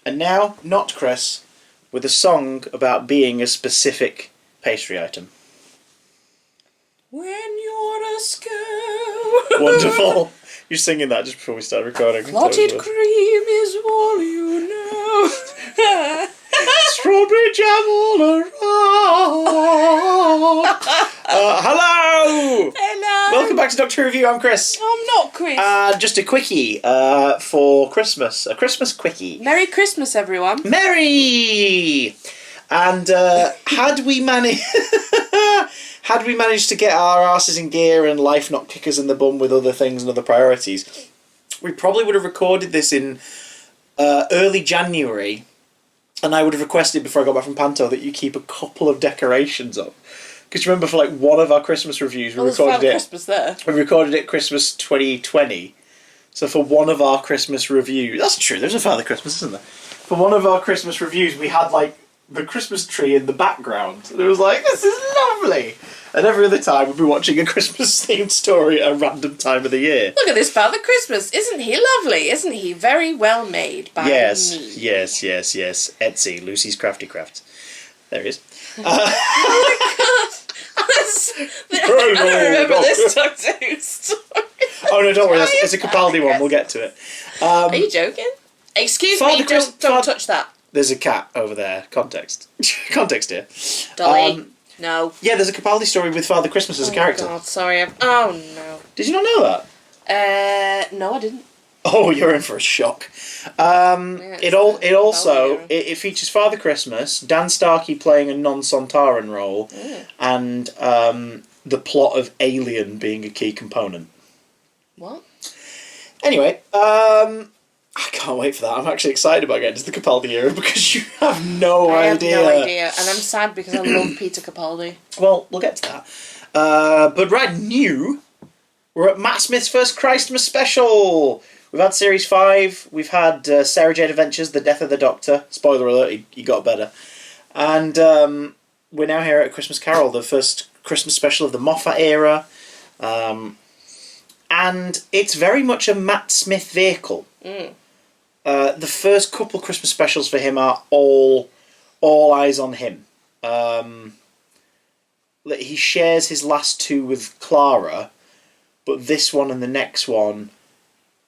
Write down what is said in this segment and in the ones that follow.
And now, not Chris, with a song about being a specific pastry item. When you're a school. Wonderful. You're singing that just before we start recording. Clotted cream is all you know. Strawberry jam all around. Hello! Hello! Welcome back to Doctor Review. I'm Chris. I'm not Chris. Just a quickie for Christmas. A Christmas quickie. Merry Christmas, everyone. Merry! And had we managed to get our asses in gear and life not kick us in the bum with other things and other priorities, we probably would have recorded this in early January, and I would have requested before I got back from Panto that you keep a couple of decorations up. Because remember, for like one of our Christmas reviews, we recorded it. Christmas there. We recorded it Christmas 2020. So for one of our Christmas reviews, that's true. There's a Father Christmas, isn't there? For one of our Christmas reviews, we had like the Christmas tree in the background. And it was like, this is lovely. And every other time we'd be watching a Christmas-themed story at a random time of the year. Look at this Father Christmas. Isn't he lovely? Isn't he very well made by me? Yes. Etsy, Lucy's Crafty Craft. There he is. Oh my god. I don't remember this Doctor Who story. Oh no, don't worry. It's a Capaldi one. We'll get to it. Are you joking? Excuse me, don't touch that. There's a cat over there. Context. Context here. Dolly. No. Yeah, there's a Capaldi story with Father Christmas as a character. Oh god, sorry. Oh no. Did you not know that? No, I didn't. Oh, you're in for a shock. It features Father Christmas, Dan Starkey playing a non-Sontaran role, and the plot of Alien being a key component. What? Anyway, I can't wait for that. I'm actually excited about getting to the Capaldi era because you have no idea. I have no idea, and I'm sad because I love Peter Capaldi. Well, we'll get to that. But right new, we're at Matt Smith's first Christmas special. We've had Series 5, we've had Sarah Jane Adventures, The Death of the Doctor. Spoiler alert, he got better. And we're now here at Christmas Carol, the first Christmas special of the Moffat era. And it's very much a Matt Smith vehicle. The first couple Christmas specials for him are all eyes on him. He shares his last two with Clara, but this one and the next one,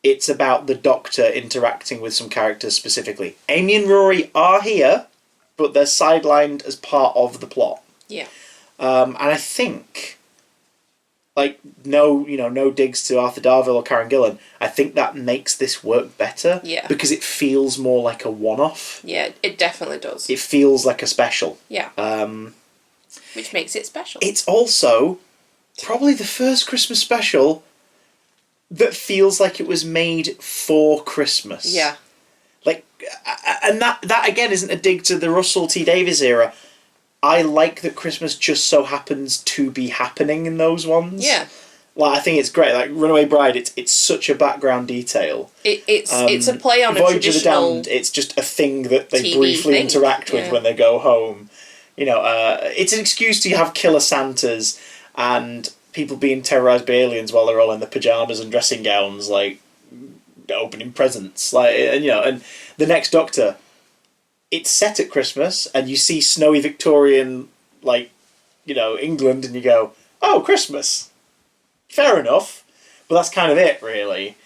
it's about the Doctor interacting with some characters specifically. Amy and Rory are here, but they're sidelined as part of the plot. Yeah. And I think, like, no digs to Arthur Darvill or Karen Gillan, I think that makes this work better. Yeah. Because it feels more like a one-off. Yeah, it definitely does. It feels like a special. Yeah. Which makes it special. It's also probably the first Christmas special that feels like it was made for Christmas. Yeah. Like, and that again isn't a dig to the Russell T Davies era. I like that Christmas just so happens to be happening in those ones. Yeah. Like, I think it's great. Like Runaway Bride, it's such a background detail. It's a play on a Voyage traditional of the Damned, it's just a thing that they TV briefly thing. interact with when they go home. It's an excuse to have killer Santas and people being terrorised by aliens while they're all in their pyjamas and dressing gowns, like opening presents, and the next Doctor. It's set at Christmas, and you see snowy Victorian, England, and you go, "Oh, Christmas, fair enough." But that's kind of it, really.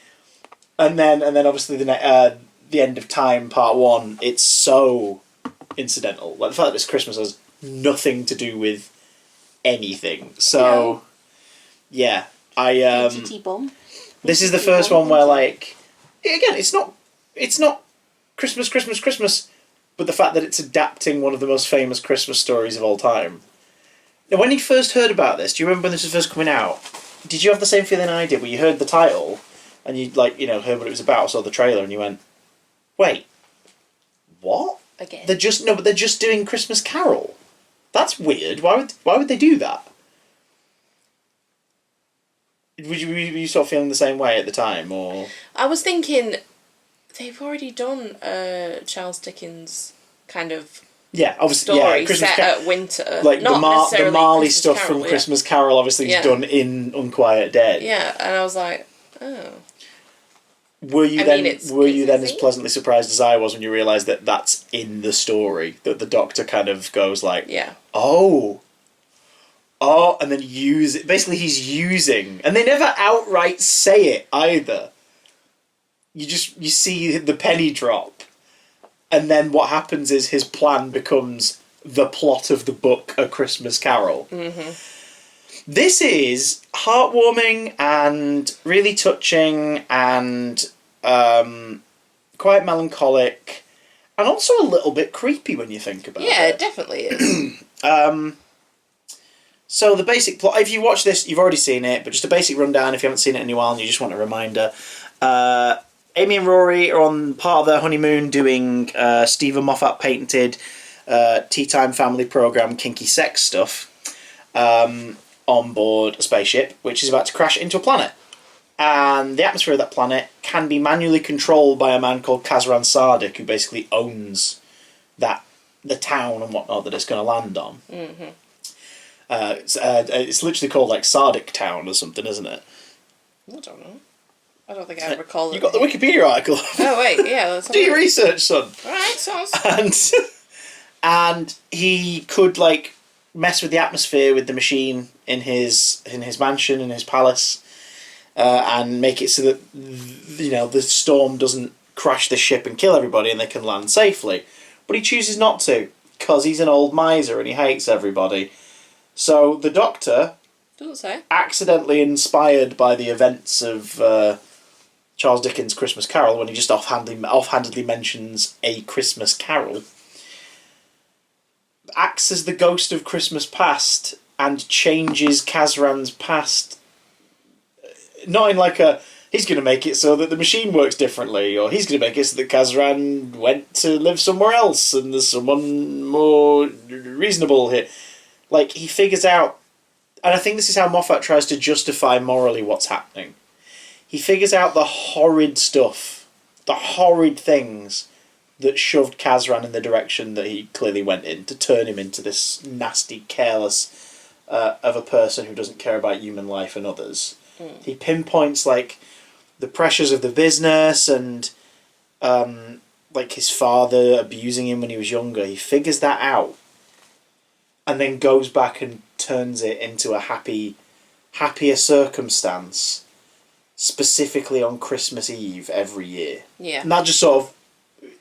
And then obviously the end of time, Part 1. It's so incidental. Like the fact that it's Christmas has nothing to do with anything. So. Yeah, this is the first one where, like, again, it's not Christmas, but the fact that it's adapting one of the most famous Christmas stories of all time. Now, when you first heard about this, do you remember when this was first coming out? Did you have the same feeling I did, where you heard the title and you heard what it was about, saw the trailer, and you went, "Wait, what? Again? They're just doing Christmas Carol. That's weird. Why would they do that?" Were you sort of feeling the same way at the time, or...? I was thinking, they've already done Charles Dickens kind of story set at winter. Like not the Marley Christmas stuff Carol, from Christmas Carol obviously is done in Unquiet Dead. Yeah, and I was like, oh. were you then as pleasantly surprised as I was when you realised that that's in the story, that the Doctor kind of goes like, oh, and then basically he's using, and they never outright say it either. You see the penny drop, and then what happens is his plan becomes the plot of the book A Christmas Carol. Mm-hmm. This is heartwarming and really touching and quite melancholic and also a little bit creepy when you think about it. Yeah, it definitely is. So the basic plot, if you watch this, you've already seen it, but just a basic rundown if you haven't seen it in a while and you just want a reminder. Amy and Rory are on part of their honeymoon doing Stephen Moffat patented tea time family programme kinky sex stuff. On board a spaceship, which is about to crash into a planet. And the atmosphere of that planet can be manually controlled by a man called Kazran Sardik, who basically owns the town and whatnot that it's going to land on. Mm-hmm. It's literally called like Sardik Town or something, isn't it? I don't know. I don't think I recall it. You got the Wikipedia article. Oh wait, yeah. Do your research, son. All right, sounds. And he could like mess with the atmosphere with the machine in his mansion, in his palace, and make it so that the storm doesn't crash the ship and kill everybody and they can land safely. But he chooses not to, because he's an old miser and he hates everybody. So the Doctor, accidentally inspired by the events of Charles Dickens' Christmas Carol, when he just offhandedly mentions A Christmas Carol, acts as the ghost of Christmas past and changes Kazran's past. Not in like he's going to make it so that the machine works differently, or he's going to make it so that Kazran went to live somewhere else and there's someone more reasonable here. Like, he figures out, and I think this is how Moffat tries to justify morally what's happening. He figures out the horrid stuff, the horrid things that shoved Kazran in the direction that he clearly went in, to turn him into this nasty, careless of a person who doesn't care about human life and others. Mm. He pinpoints like the pressures of the business and like his father abusing him when he was younger. He figures that out and then goes back and turns it into a happier circumstance, specifically on Christmas Eve every year. Yeah. And that just sort of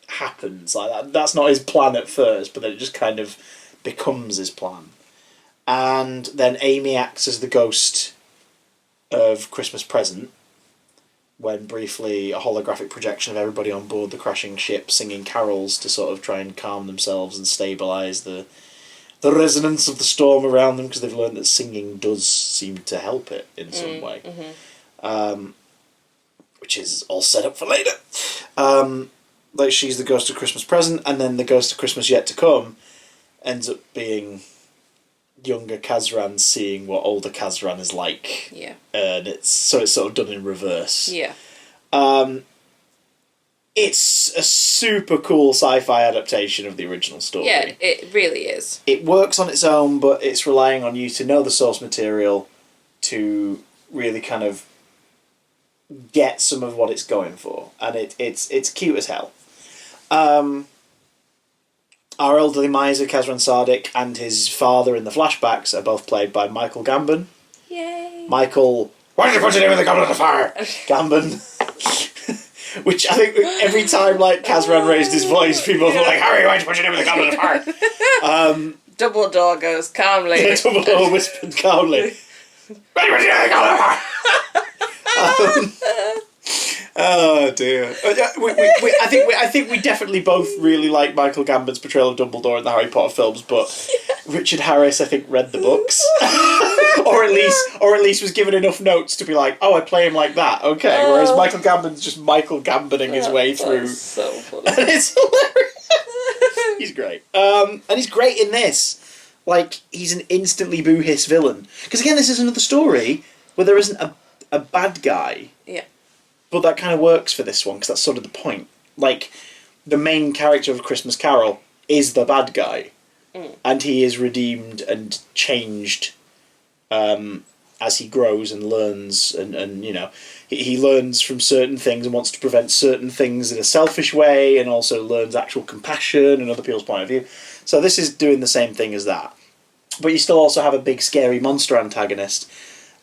happens like that. That's not his plan at first, but then it just kind of becomes his plan. And then Amy acts as the ghost of Christmas Present, when briefly a holographic projection of everybody on board the crashing ship singing carols to sort of try and calm themselves and stabilise the resonance of the storm around them, because they've learned that singing does seem to help it in some way. Mm-hmm. Which is all set up for later. Like, she's the ghost of Christmas Present, and then the ghost of Christmas Yet to Come ends up being younger Kazran seeing what older Kazran is like. Yeah. And it's sort of done in reverse. Yeah. It's a super cool sci-fi adaptation of the original story. Yeah, it really is. It works on its own, but it's relying on you to know the source material to really kind of get some of what it's going for. And it's cute as hell. Our elderly miser, Kazran Sardik, and his father in the flashbacks are both played by Michael Gambon. Yay! Michael, why did you put your name in the goblet of fire? Gambon. Which I think every time like Kazran raised his voice, people were like, Harry, why did you put your name in the goblet of fire? Dumbledore goes calmly. Yeah, Dumbledore whispered calmly. Why did you put your name in the goblet of fire? Oh dear! I think we definitely both really like Michael Gambon's portrayal of Dumbledore in the Harry Potter films, but Richard Harris, I think, read the books, or at least was given enough notes to be like, oh, I play him like that, okay. Whereas Michael Gambon's just Michael Gamboning his way through. So funny. And it's hilarious. He's great, and he's great in this. Like, he's an instantly boo-hiss villain. Because again, this is another story where there isn't a bad guy. Yeah. But that kind of works for this one, because that's sort of the point. Like, the main character of Christmas Carol is the bad guy. Mm. And he is redeemed and changed, and as he grows and learns, and he learns from certain things and wants to prevent certain things in a selfish way, and also learns actual compassion and other people's point of view. So this is doing the same thing as that. But you still also have a big scary monster antagonist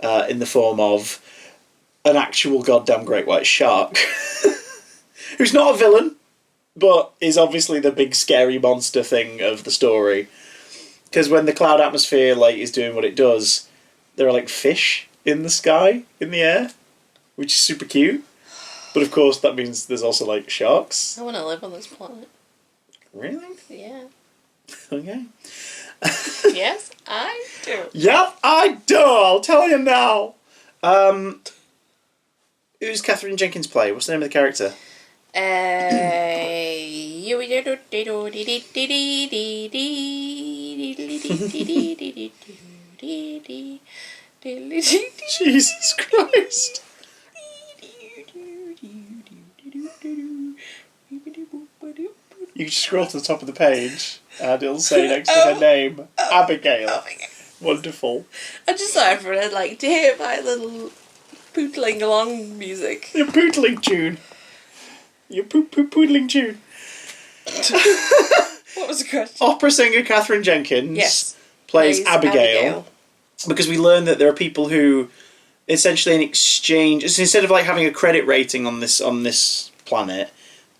in the form of an actual goddamn great white shark who's not a villain, but is obviously the big scary monster thing of the story. Because when the cloud atmosphere is doing what it does, there are fish in the sky, in the air, which is super cute. But of course that means there's also sharks. I want to live on this planet. Really? Yeah. Okay. Yes, I do. Yep, I do. I'll tell you now. Who's Katherine Jenkins play? What's the name of the character? Jesus Christ. You can scroll to the top of the page and it'll say next to her name, Abigail. Oh my God. Wonderful. I just thought everyone would to hear my little pootling along music. Your pootling tune. Your pootling tune. What was the question? Opera singer Katherine Jenkins plays Abigail. Because we learn that there are people who, essentially in exchange, instead of having a credit rating on this planet,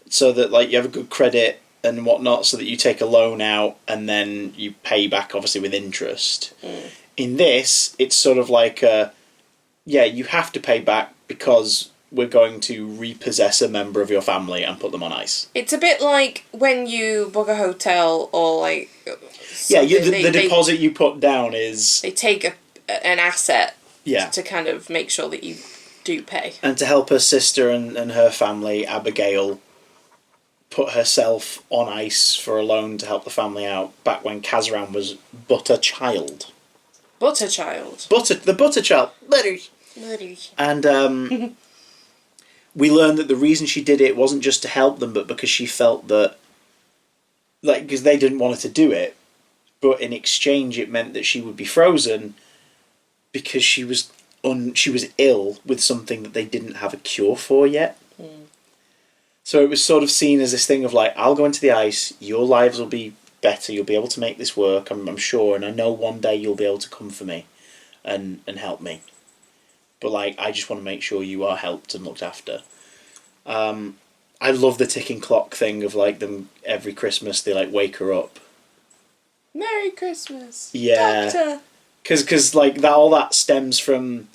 so that you have a good credit and whatnot, so that you take a loan out and then you pay back obviously with interest. In this, it's sort of you have to pay back because we're going to repossess a member of your family and put them on ice. It's a bit like when you book a hotel or the deposit you put down is... They take an asset Yeah. to kind of make sure that you do pay. And to help her sister and her family, Abigail put herself on ice for a loan to help the family out back when Kazran was but a child. Butterchild. The Butterchild. Butters. And we learned that the reason she did it wasn't just to help them, but because she felt that... because they didn't want her to do it, but in exchange it meant that she would be frozen because she was ill with something that they didn't have a cure for yet. So it was sort of seen as this thing of I'll go into the ice, your lives will be better, you'll be able to make this work, I'm sure, and I know one day you'll be able to come for me and help me. But I just want to make sure you are helped and looked after. I love the ticking clock thing of them every Christmas they wake her up. Merry Christmas. Yeah. Doctor. Because all that stems from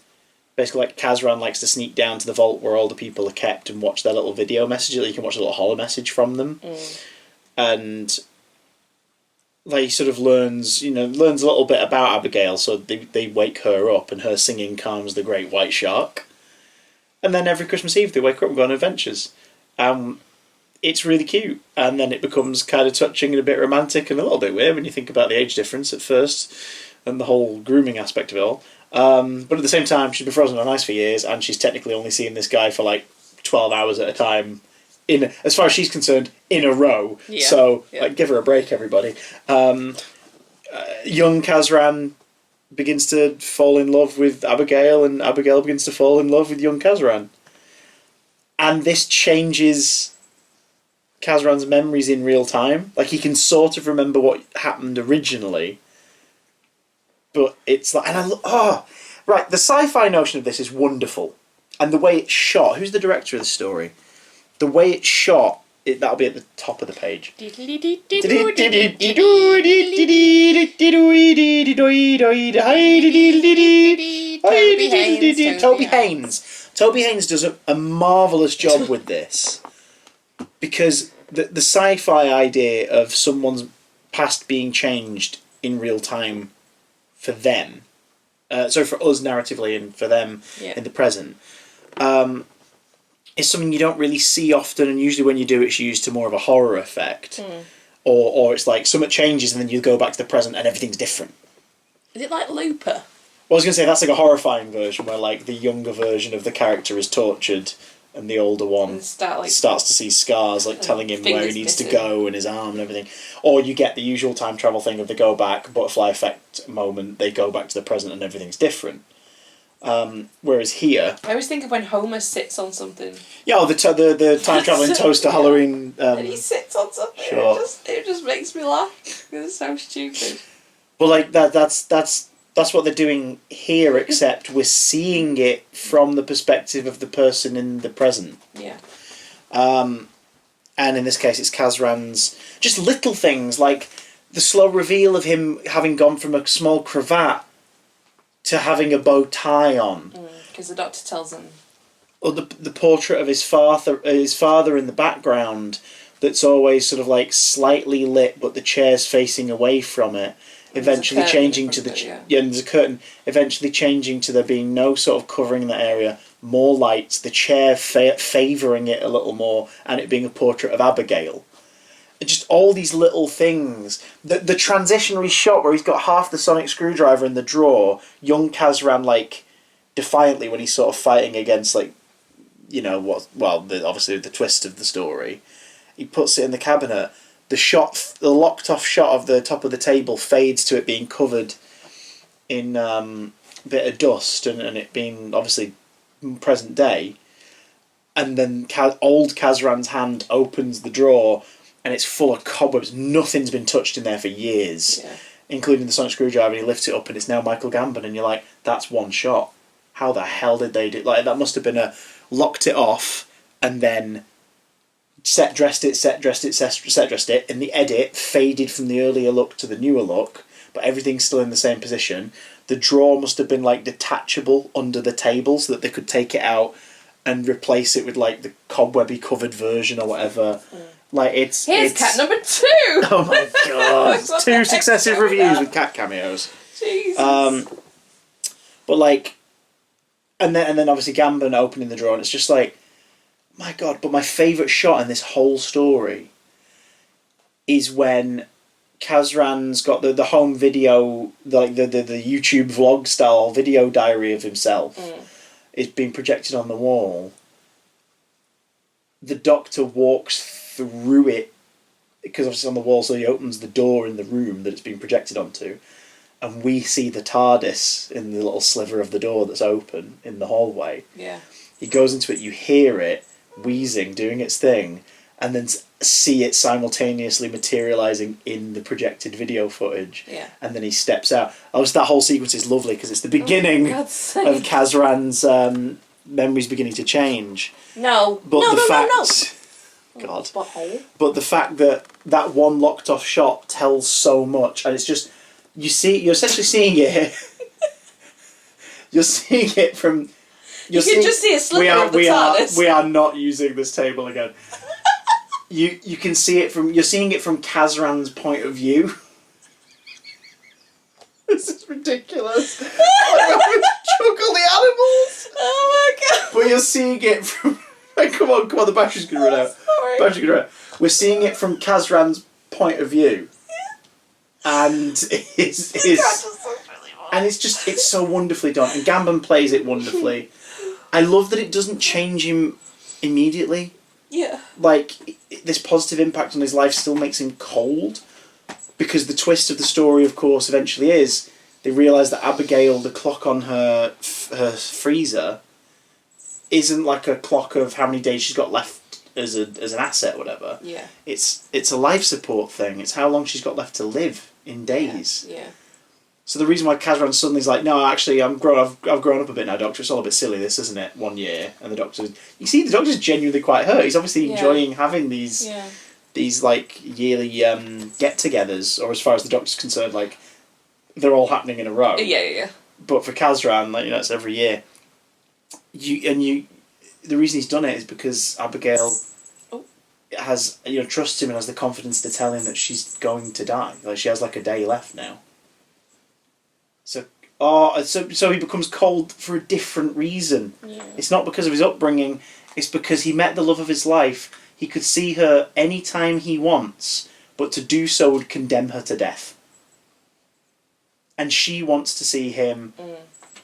basically Kazran likes to sneak down to the vault where all the people are kept and watch their little video messages. You can watch a little holo message from them. And he sort of learns a little bit about Abigail, so they wake her up and her singing calms the great white shark. And then every Christmas Eve they wake her up and go on adventures. It's really cute, and then it becomes kind of touching and a bit romantic and a little bit weird when you think about the age difference at first and the whole grooming aspect of it all. But at the same time, she's been frozen on ice for years, and she's technically only seen this guy for 12 hours at a time, as far as she's concerned, in a row. Yeah. So give her a break, everybody. Young Kazran begins to fall in love with Abigail, and Abigail begins to fall in love with young Kazran. And this changes Kazran's memories in real time. He can sort of remember what happened originally, but it's right, the sci-fi notion of this is wonderful. And the way it's shot, who's the director of the story? The way it's shot, that'll be at the top of the page. Toby Haynes. Toby Haynes does a marvellous job with this. Because the sci-fi idea of someone's past being changed in real time for them, for us narratively and for them in the present, is something you don't really see often, and usually when you do it's used to more of a horror effect. Or it's something changes and then you go back to the present and everything's different. Is it like Looper? Well, I was going to say that's a horrifying version where the younger version of the character is tortured and the older one starts to see scars, telling him where he needs to go and his arm and everything. Or you get the usual time travel thing of the go back, butterfly effect moment, they go back to the present and everything's different. Whereas here... I always think of when Homer sits on something. Yeah, the time-travelling toaster Halloween... and he sits on something. Sure. It just makes me laugh. It's so stupid. Well, like, that's what they're doing here, except we're seeing it from the perspective of the person in the present. Yeah. And in this case, it's Kazran's... Just little things, like the slow reveal of him having gone from a small cravat to having a bow tie on. Because the doctor tells him. Or the portrait of his father in the background that's always sort of like slightly lit, but the chair's facing away from it. Eventually changing to and there's a curtain. Eventually changing to there being no sort of covering in that area, more lights, the chair favouring it a little more, and it being a portrait of Abigail. Just all these little things. The transitionary shot where he's got half the sonic screwdriver in the drawer, young Kazran, like, defiantly when he's sort of fighting against, like, you know, obviously the twist of the story. He puts it in the cabinet. The locked off shot of the top of the table fades to it being covered in a bit of dust and it being, obviously, present day. And then old Kazran's hand opens the drawer and it's full of cobwebs. Nothing's been touched in there for years, including the sonic screwdriver. And he lifts it up and it's now Michael Gambon. And you're like, that's one shot. How the hell did they do... Like, that must have been locked it off and then set dressed it. In the edit, faded from the earlier look to the newer look, but everything's still in the same position. The drawer must have been, like, detachable under the table so that they could take it out and replace it with, like, the cobwebby covered version or whatever. Like, it's cat number 2! Oh my god. 2 successive reviews with cat cameos. Jesus. But, like... And then obviously Gambon opening the drawer, and it's just like... My god, but my favourite shot in this whole story is when Kazran's got the home video, the YouTube vlog style video diary of himself is being projected on the wall. The doctor walks through it, because obviously it's on the wall, so he opens the door in the room that it's being projected onto, and we see the TARDIS in the little sliver of the door that's open in the hallway. Yeah. He goes into it, you hear it wheezing, doing its thing, and then see it simultaneously materialising in the projected video footage. Yeah. And then he steps out. That whole sequence is lovely because it's the beginning of Kazran's memories beginning to change. No. But no. God. But the fact that one locked off shot tells so much, and it's just you're essentially seeing it. You're seeing it from. You can just see a sliver of the TARDIS. We are not using this table again. You can see it from... You're seeing it from Kazran's point of view. This is ridiculous. Juggle the animals. Oh my god. But you're seeing it from... Come on, the battery's going to run out. Sorry. Battery's going to run out. We're seeing it from Kazran's point of view. And it's so wonderfully done. And Gambon plays it wonderfully. I love that it doesn't change him immediately. Yeah. Like, this positive impact on his life still makes him cold. Because the twist of the story, of course, eventually is they realise that Abigail, the clock on her freezer, isn't like a clock of how many days she's got left as an asset or whatever. Yeah. It's a life support thing. It's how long she's got left to live in days. Yeah. So the reason why Kazran suddenly's like, no, actually, I've grown up a bit now, Doctor. It's all a bit silly, this, isn't it? 1 year, and the Doctor's genuinely quite hurt. He's obviously enjoying having these like yearly get-togethers, or as far as the Doctor's concerned, like they're all happening in a row. Yeah. But for Kazran, like, it's every year. The reason he's done it is because Abigail has trusts him and has the confidence to tell him that she's going to die. Like, she has like a day left now. So he becomes cold for a different reason. Yeah. It's not because of his upbringing, it's because he met the love of his life. He could see her any time he wants, but to do so would condemn her to death. And she wants to see him,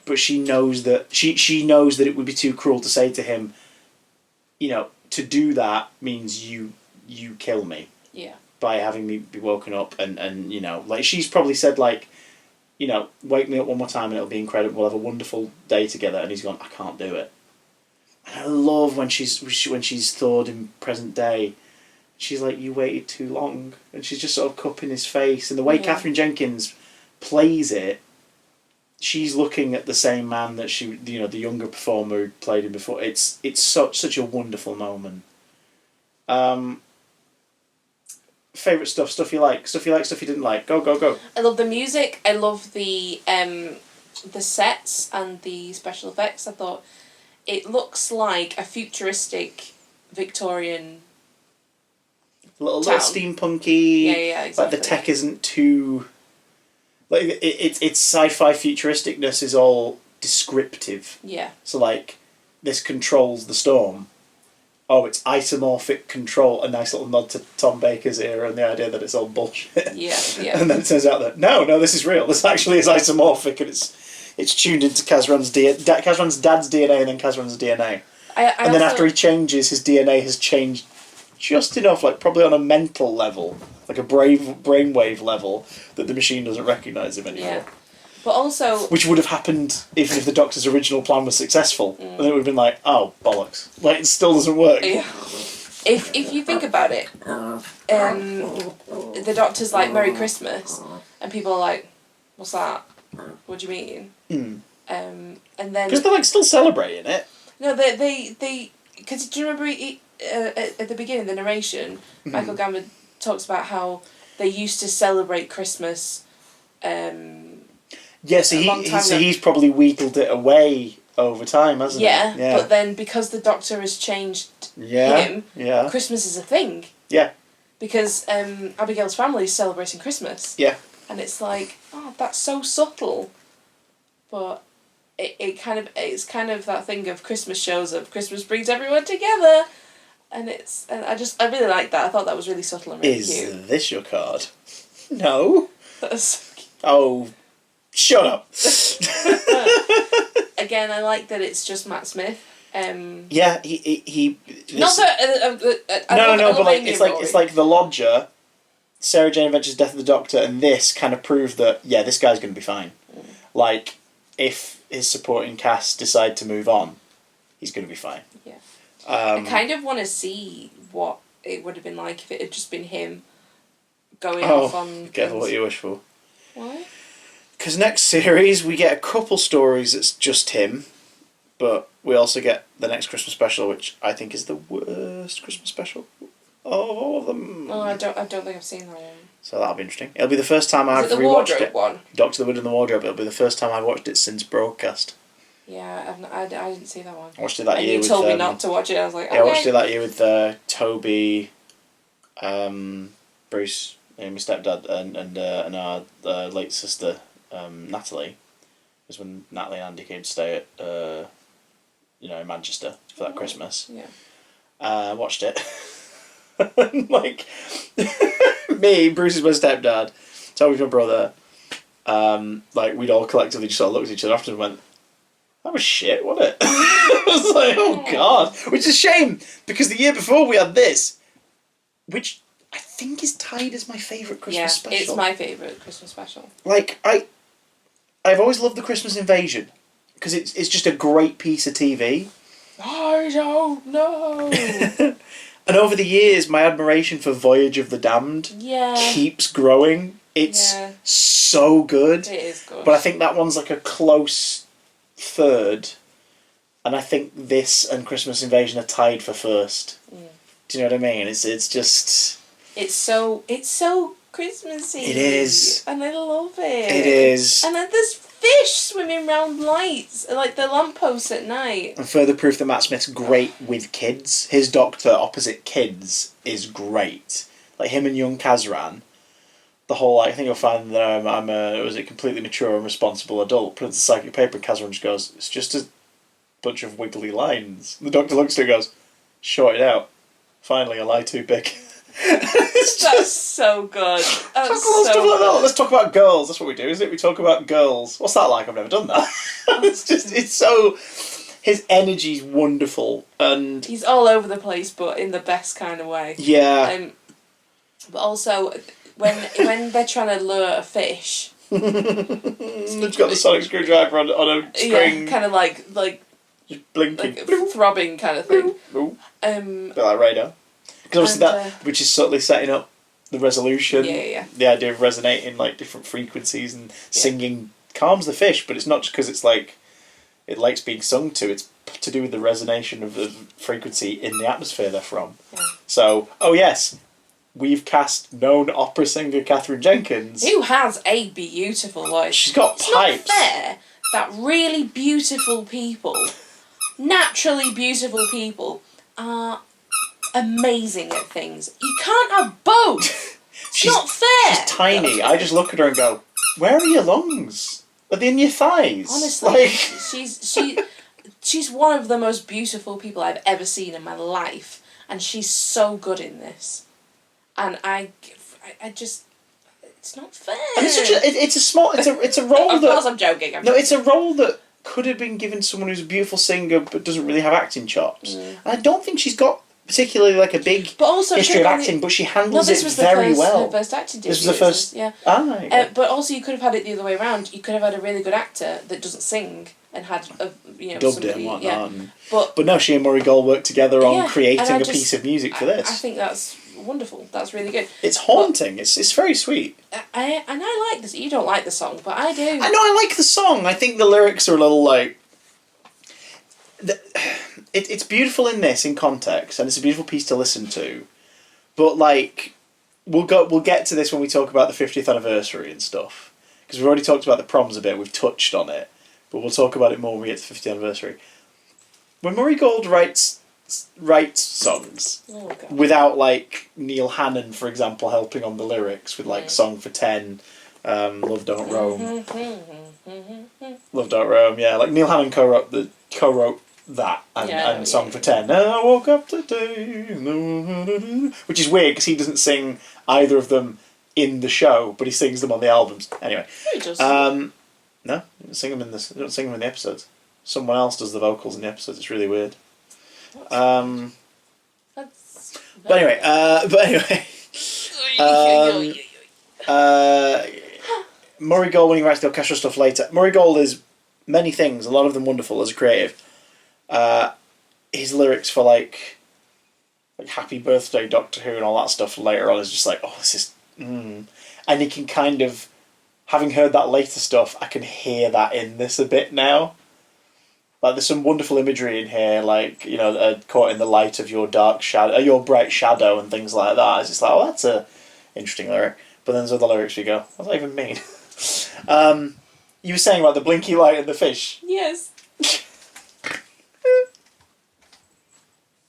but she knows that she knows that it would be too cruel to say to him, to do that means you kill me. Yeah. By having me be woken up and like she's probably said, like, wake me up one more time and it'll be incredible. We'll have a wonderful day together. And he's gone, I can't do it. And I love when she's thawed in present day. She's like, you waited too long. And she's just sort of cupping his face. And the way Katherine Jenkins plays it, she's looking at the same man that the younger performer who played him before. It's such a wonderful moment. Favourite stuff you like, stuff you didn't like. Go. I love the music. I love the sets and the special effects. I thought it looks like a futuristic Victorian little steampunky. Yeah, exactly. Like the tech isn't too. Like it's sci-fi futuristicness is all descriptive. Yeah. So like, this controls the storm. Oh, it's isomorphic control. A nice little nod to Tom Baker's era and the idea that it's all bullshit. Yeah. And then it turns out that no, this is real. This actually is isomorphic, and it's tuned into Kazran's dad's DNA and then Kazran's DNA. Then after he changes, his DNA has changed just enough, like probably on a mental level, like a brainwave level, that the machine doesn't recognise him anymore. Yeah. But also... Which would have happened if the Doctor's original plan was successful. And then it would have been like, oh, bollocks. Like, it still doesn't work. Yeah. If you think about it, the Doctor's like, Merry Christmas, and people are like, what's that? What do you mean? And then... Because they're, like, still celebrating it. No, they... Because do you remember at the beginning, the narration, Michael Gambon talks about how they used to celebrate Christmas... Yeah, so he's probably wheedled it away over time, hasn't he? Yeah, but then because the Doctor has changed him, Christmas is a thing. Yeah. Because Abigail's family is celebrating Christmas. Yeah. And it's like, oh, that's so subtle. But it's kind of that thing of Christmas shows up, Christmas brings everyone together. And I really like that. I thought that was really subtle and really cute. Is this your card? No. That's so cute. Oh, shut up. Again, I like that it's just Matt Smith. Yeah, he not that. But like it's like The Lodger, Sarah Jane Adventures, Death of the Doctor, and this kind of prove that this guy's going to be fine. Like, if his supporting cast decide to move on, he's going to be fine. Yeah. I kind of want to see what it would have been like if it had just been him going off on. Careful what you wish for. Why? Because next series we get a couple stories that's just him, but we also get the next Christmas special, which I think is the worst Christmas special of all of them. Oh, I don't think I've seen that one. So that'll be interesting. It'll be the first time I've rewatched it. One? Doctor the Wood and the Wardrobe. It'll be the first time I've watched it since broadcast. Yeah, I didn't see that one. I watched it that year. You told me not to watch it. I was like, okay. Yeah, I watched it that year with Toby, Bruce, my stepdad, and our late sister. Natalie, it was when Natalie and Andy came to stay at, in Manchester for that Christmas. Yeah. Watched it. Like, me, Bruce is my stepdad, Toby's my brother. Like, we'd all collectively just sort of looked at each other after and went, that was shit, wasn't it? I was like, oh God. Which is a shame, because the year before we had this, which I think is tied as my favourite Christmas special. Yeah, it's my favourite Christmas special. Like, I've always loved the Christmas Invasion because it's just a great piece of TV. I don't know. And over the years, my admiration for Voyage of the Damned keeps growing. It's so good. It is good. But I think that one's like a close third. And I think this and Christmas Invasion are tied for first. Do you know what I mean? It's just... It's so Christmassy. It is. And I love it. It is. And then there's fish swimming round lights, like the lampposts at night. And further proof that Matt Smith's great with kids. His Doctor opposite kids is great. Like him and young Kazran. The whole, I think you'll find that I'm a completely mature and responsible adult. Put it in psychic paper and Kazran just goes, it's just a bunch of wiggly lines. And the Doctor looks at it and goes, short it out. Finally, a lie too big. That's so good. That's so stuff good. like that. Let's talk about girls. That's what we do, isn't it? We talk about girls. What's that like? I've never done that. It's so... His energy's wonderful, and... He's all over the place, but in the best kind of way. Yeah. But also, when they're trying to lure a fish, It's got the sonic screwdriver on a string. Yeah, kind of like just blinking. throbbing kind of thing. Bit like radar. Because obviously which is subtly setting up the resolution. Yeah. The idea of resonating like different frequencies and singing calms the fish, but it's not just because it's like it likes being sung to. It's to do with the resonation of the frequency in the atmosphere they're from. Yeah. So, oh yes, we've cast known opera singer Katherine Jenkins, who has a beautiful voice. She's got pipes. It's not fair that really beautiful people, naturally beautiful people, are amazing at things. You can't have both. It's not fair. She's tiny. I just look at her and go, "Where are your lungs? Are they in your thighs?" Honestly, she's one of the most beautiful people I've ever seen in my life, and she's so good in this. And I just, it's not fair. And it's a role of that. course, I'm joking. It's a role that could have been given someone who's a beautiful singer but doesn't really have acting chops. And I don't think she's got particularly like a big history of acting, but she handles it very well. Her first acting debut. This was the first. Yeah. But also, you could have had it the other way around. You could have had a really good actor that doesn't sing and had dubbed it and whatnot. Yeah. But no, she and Murray Gold worked together on creating a piece of music for this. I think that's wonderful. That's really good. It's haunting. It's very sweet. I like this. You don't like the song, but I do. I know I like the song. I think the lyrics are a little like. It's beautiful in this in context, and it's a beautiful piece to listen to. But like, we'll get to this when we talk about the 50th anniversary and stuff, because we've already talked about the proms a bit. We've touched on it, but we'll talk about it more when we get to the 50th anniversary. When Murray Gold writes songs without like Neil Hannon, for example, helping on the lyrics with like "Song for 10," "Love Don't Roam," "Love Don't Roam." Yeah, like Neil Hannon co-wrote that and "Song for 10." And I woke up today, which is weird because he doesn't sing either of them in the show, but he sings them on the albums. Anyway, he does. No, he doesn't sing them in the. Don't sing them in the episodes. Someone else does the vocals in the episodes. It's really weird. But anyway, Murray Gold, when he writes the orchestral stuff later, Murray Gold is many things, a lot of them wonderful as a creative. His lyrics for like Happy Birthday, Doctor Who and all that stuff later on is just like, oh, this is... And you can kind of, having heard that later stuff, I can hear that in this a bit now. Like, there's some wonderful imagery in here, like, caught in the light of your dark shadow, your bright shadow and things like that. It's just like, oh, that's a interesting lyric. But then there's other lyrics you go, what does that even mean? You were saying about the blinky light and the fish. Yes.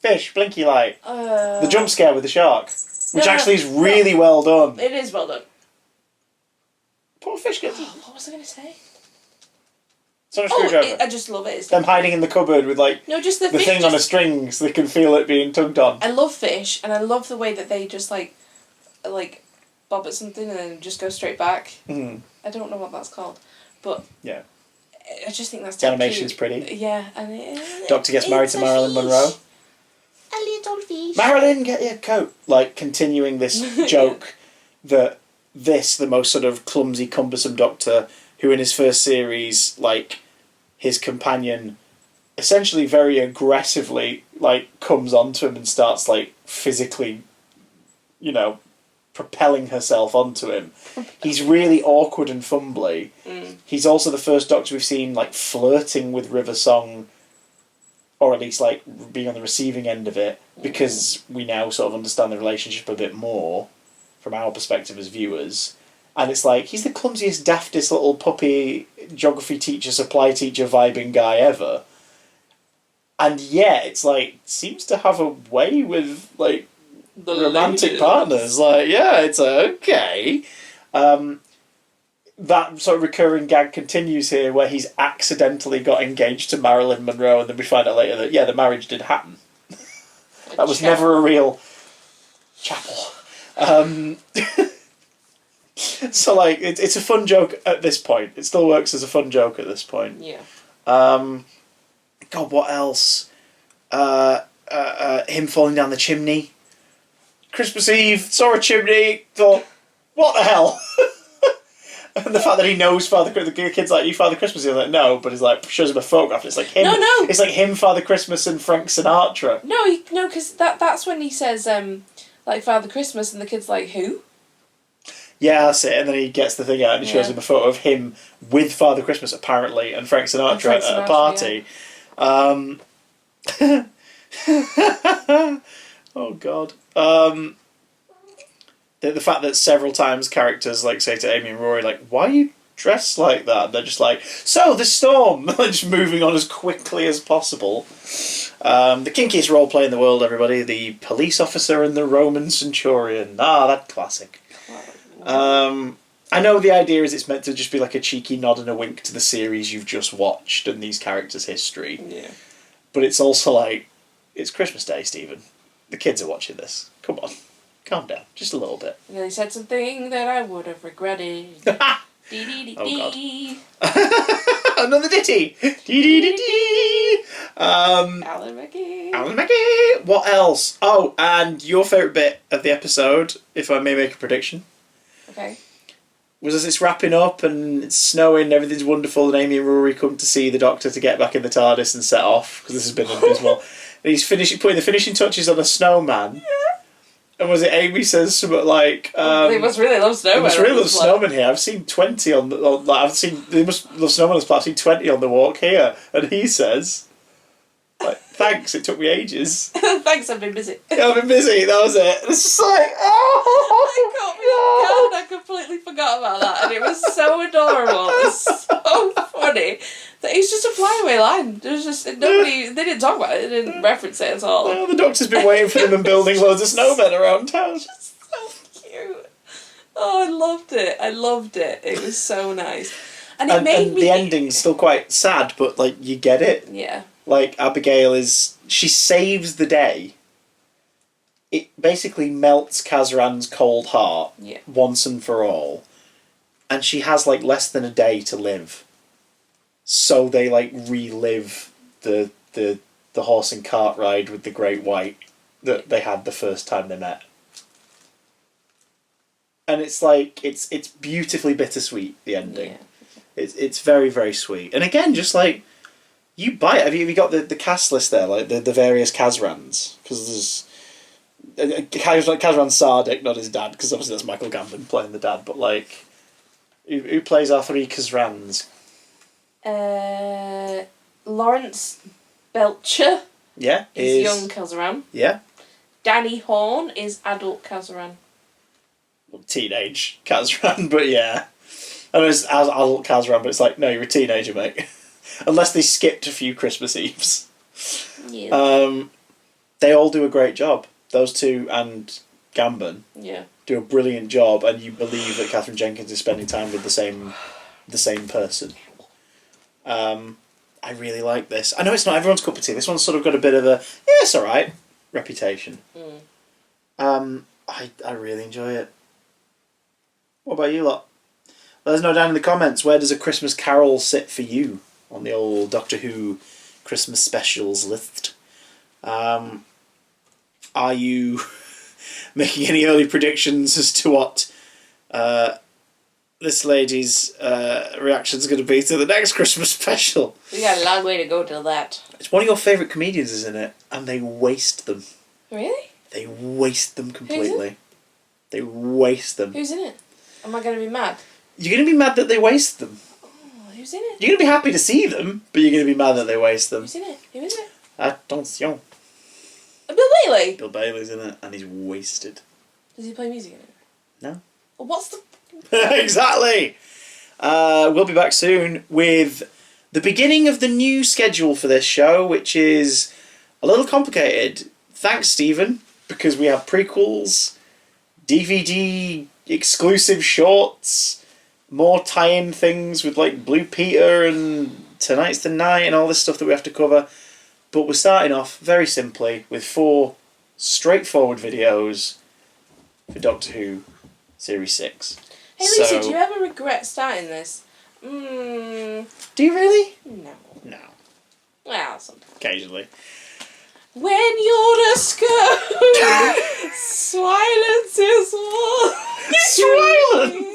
Fish, blinky light. The jump scare with the shark. Which actually is really well done. It is well done. Poor fish gets... What was I going to say? Sonic screwdriver. I just love it. It's them hiding in the cupboard with just the thing on a string so they can feel it being tugged on. I love fish, and I love the way that they just like bob at something and then just go straight back. Mm. I don't know what that's called, but yeah, I just think that's the animation's pretty. Yeah, and Doctor gets married to Marilyn Monroe. A little fish. Marilyn, get your coat. Like continuing this joke that the most sort of clumsy, cumbersome Doctor, who in his first series, like, his companion essentially very aggressively, like, comes onto him and starts, like, physically, propelling herself onto him. He's really awkward and fumbly. Mm. He's also the first Doctor we've seen, like, flirting with River Song, or at least, like, being on the receiving end of it, because we now sort of understand the relationship a bit more from our perspective as viewers. And it's like, he's the clumsiest, daftest little puppy geography teacher, supply teacher vibing guy ever. And yet, it's like, seems to have a way with, like, the romantic partners. Like, yeah, it's okay. That sort of recurring gag continues here where he's accidentally got engaged to Marilyn Monroe, and then we find out later that, yeah, the marriage did happen. That was never a real chapel. So, like, it's a fun joke at this point. It still works as a fun joke at this point. Yeah. God, what else? Him falling down the chimney. Christmas Eve, saw a chimney, thought, what the hell? And the fact that he knows the kid's like, you Father Christmas? He's like, no, but he's like, shows him a photograph and it's like him. No. It's like him, Father Christmas and Frank Sinatra. No, because that's when he says, like, Father Christmas, and the kid's like, who? Yeah, that's it. And then he gets the thing out and he shows him a photo of him with Father Christmas, apparently, and Frank Sinatra at a party. Yeah. Oh, God. The fact that several times characters like say to Amy and Rory, like, why are you dressed like that? And they're just like, so the storm, just moving on as quickly as possible. The kinkiest role play in the world, everybody. The police officer and the Roman centurion. That classic. I know the idea is it's meant to just be like a cheeky nod and a wink to the series you've just watched and these characters' history. Yeah. But it's also like, it's Christmas Day, Stephen. The kids are watching this. Come on. Calm down, just a little bit. And then he said something that I would have regretted. Oh, God. Another ditty. Alan Mackie. What else? Oh, and your favourite bit of the episode, if I may make a prediction. Okay. Was as it's wrapping up and it's snowing, everything's wonderful, and Amy and Rory come to see the Doctor to get back in the TARDIS and set off, because this has been abysmal. And he's putting the finishing touches on a snowman. Yeah. And was it Amy says something like... they must really love snowmen. They must really love snowmen here. I've seen 20 on the... They must love snowmen on this planet. I've seen 20 on the walk here. And he says... Like, thanks, it took me ages. Thanks, I've been busy. Yeah, I've been busy, that was it. It's just like... Oh, I completely forgot about that. And it was so adorable. It was so funny. It's just a flyaway line. There's just nobody. They didn't talk about it. They didn't reference it at all. Well, the Doctor's been waiting for them and building loads of snowmen around town. Just so cute. Oh, I loved it. It was so nice, and it made me. The ending's still quite sad, but like you get it. Yeah. Like Abigail she saves the day. It basically melts Kazran's cold heart once and for all, and she has like less than a day to live. So they like relive the horse and cart ride with the Great White that they had the first time they met. And it's like it's beautifully bittersweet, the ending. Yeah. It's very, very sweet. And again, just like you buy it. Have you got the cast list there, like the various Kazrans? Because there's Kazran Sardik, not his dad, because obviously that's Michael Gambon playing the dad. But like, who plays our three Kazrans? Lawrence Belcher. Yeah, is young Kazran. Yeah. Danny Horn is adult Kazran. Well, teenage Kazran, but yeah. I mean, it's adult Kazran, but it's like, no, you're a teenager, mate. Unless they skipped a few Christmas Eves. Yeah. They all do a great job. Those two and Gambon do a brilliant job, and you believe that Katherine Jenkins is spending time with the same person. I really like this. I know it's not everyone's cup of tea. This one's sort of got a bit of a it's all right reputation. I really enjoy it. What about you lot? Let us know down in the comments, where does A Christmas Carol sit for you on the old Doctor Who Christmas specials list? Are you making any early predictions as to what this lady's reaction's going to be to the next Christmas special? We got a long way to go till that. It's one of your favourite comedians is in it, and they waste them. Really? They waste them completely. They waste them. Who's in it? Am I going to be mad? You're going to be mad that they waste them. Oh, who's in it? You're going to be happy to see them, but you're going to be mad that they waste them. Who's in it? Who is it? Attention. Bill Bailey? Bill Bailey's in it, and he's wasted. Does he play music in it? No. Well, what's the... Exactly! We'll be back soon with the beginning of the new schedule for this show, which is a little complicated. Thanks, Stephen, because we have prequels, DVD exclusive shorts, more tie-in things with like Blue Peter and Tonight's the Night and all this stuff that we have to cover. But we're starting off very simply with 4 straightforward videos for Doctor Who Series 6. Hey Lucy, do you ever regret starting this? Do you really? No. Well, sometimes. Occasionally. When you're a skirt, silence is all. Silence!